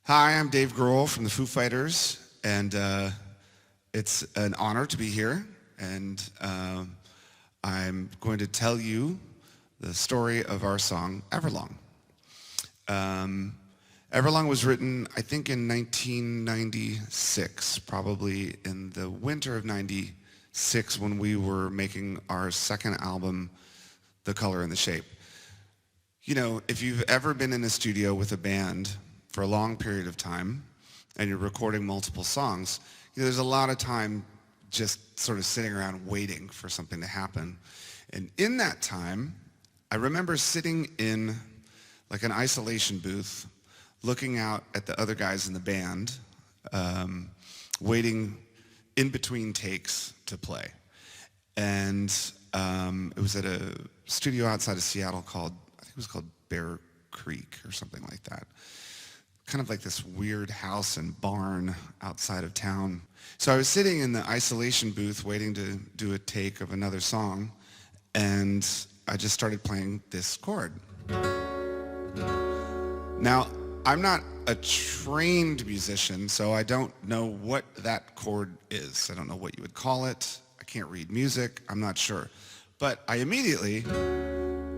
Hi, I'm Dave Grohl from the Foo Fighters, and it's an honor to be here, and I'm going to tell you the story of our song, Everlong. Everlong was written, I think, in 1996, probably in the winter of 96 when we were making our second album, The Color and the Shape. You know, if you've ever been in a studio with a band for a long period of time and you're recording multiple songs, you know, there's a lot of time just sort of sitting around waiting for something to happen. And in that time, I remember sitting in like an isolation booth, looking out at the other guys in the band, waiting in between takes to play. And it was at a studio outside of Seattle called, I think it was called Bear Creek or something like that. Kind of like this weird house and barn outside of town. So I was sitting in the isolation booth waiting to do a take of another song, and I just started playing this chord. Now, I'm not a trained musician, so I don't know what that chord is. I don't know what you would call it. I can't read music. I'm not sure. But I immediately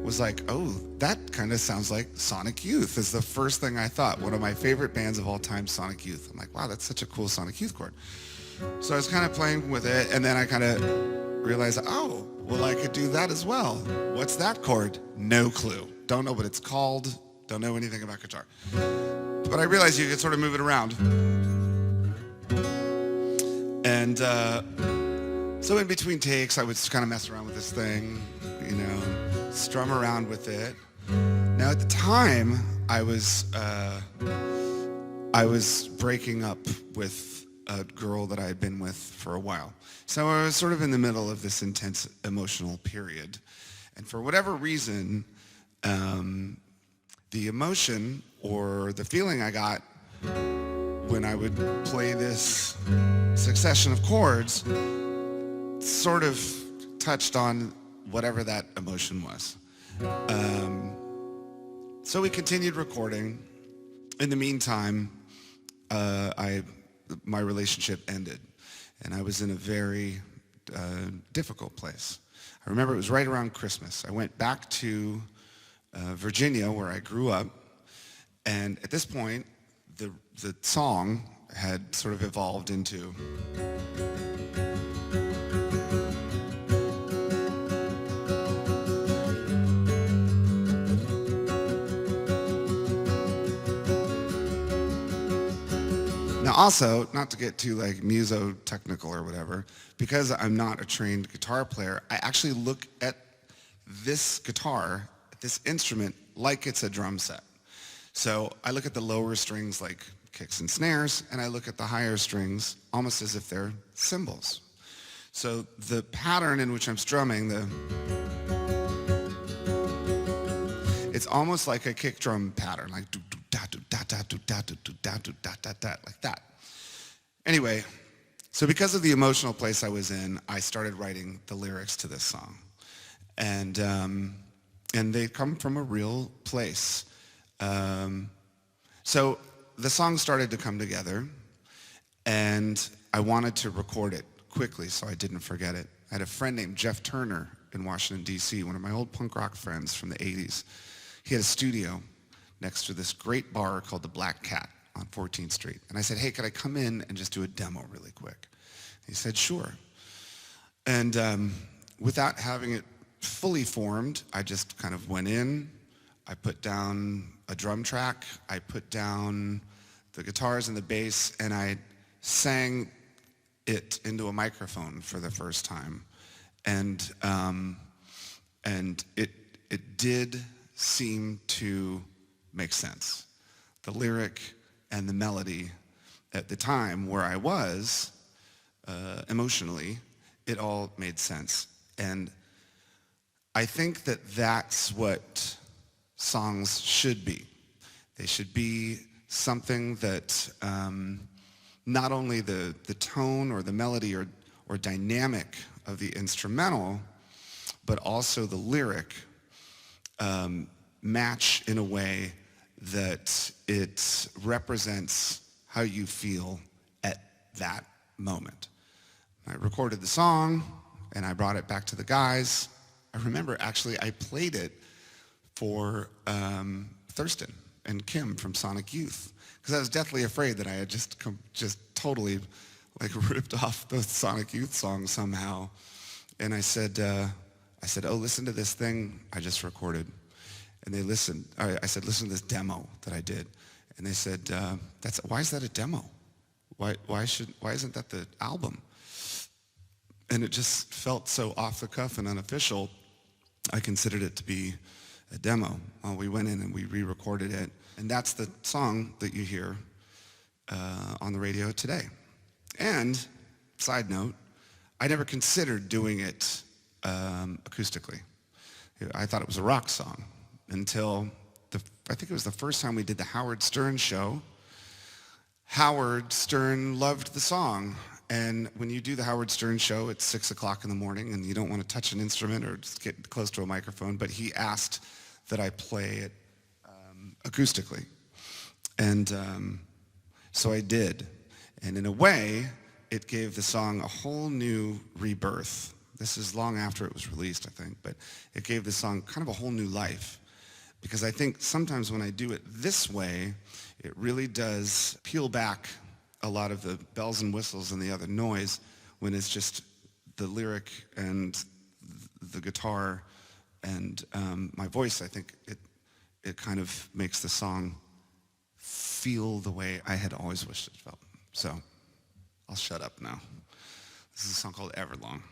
was like, oh, that kind of sounds like Sonic Youth is the first thing I thought. One of my favorite bands of all time, Sonic Youth. I'm like, wow, that's such a cool Sonic Youth chord. So I was kind of playing with it, and then I kind of realized, oh, well, I could do that as well. What's that chord? No clue. Don't know what it's called. Don't know anything about guitar. But I realized you could sort of move it around. And so in between takes, I would just kind of mess around with this thing, you know, strum around with it. Now at the time, I was breaking up with a girl that I had been with for a while. So I was sort of in the middle of this intense emotional period. And for whatever reason, the emotion or the feeling I got when I would play this succession of chords sort of touched on whatever that emotion was. So we continued recording. In the meantime, my relationship ended, and I was in a very difficult place. I remember it was right around Christmas. I went back to Virginia, where I grew up, and at this point, the song had sort of evolved into Now also, not to get too like muso-technical or whatever, because I'm not a trained guitar player, I actually look at this guitar, this instrument, like it's a drum set. So I look at the lower strings like kicks and snares, and I look at the higher strings almost as if they're cymbals. So the pattern in which I'm strumming, it's almost like a kick drum pattern, like do do da do da da do da do do da do da da da, like that. Anyway, so because of the emotional place I was in, I started writing the lyrics to this song, and they come from a real place. So the song started to come together, and I wanted to record it quickly so I didn't forget it. I had a friend named Jeff Turner in Washington, D.C., one of my old punk rock friends from the 80s. He had a studio next to this great bar called the Black Cat on 14th Street. And I said, hey, could I come in and just do a demo really quick? He said, sure. And without having it fully formed, I just kind of went in, I put down a drum track, I put down the guitars and the bass, and I sang it into a microphone for the first time. And it did seem to make sense. The lyric and the melody at the time where I was emotionally, it all made sense. And I think that that's what songs should be. They should be something that not only the tone or the melody or dynamic of the instrumental, but also the lyric match in a way that it represents how you feel at that moment. I recorded the song and I brought it back to the guys. I remember actually I played it for Thurston and Kim from Sonic Youth because I was deathly afraid that I had just totally like ripped off the Sonic Youth song somehow. And I said, oh, listen to this thing I just recorded. And they listened. I said, listen to this demo that I did. And they said, why is that a demo? Why isn't that the album? And it just felt so off the cuff and unofficial. I considered it to be a demo. Well, we went in and we re-recorded it. And that's the song that you hear on the radio today. And, side note, I never considered doing it acoustically. I thought it was a rock song until I think it was the first time we did the Howard Stern show. Howard Stern loved the song. And when you do the Howard Stern show at 6 o'clock in the morning and you don't want to touch an instrument or just get close to a microphone, but he asked that I play it acoustically. And so I did. And in a way, it gave the song a whole new rebirth. This is long after it was released, I think, but it gave the song kind of a whole new life. Because I think sometimes when I do it this way, it really does peel back a lot of the bells and whistles and the other noise when it's just the lyric and the guitar and my voice. I think it kind of makes the song feel the way I had always wished it felt. So I'll shut up now. This is a song called Everlong.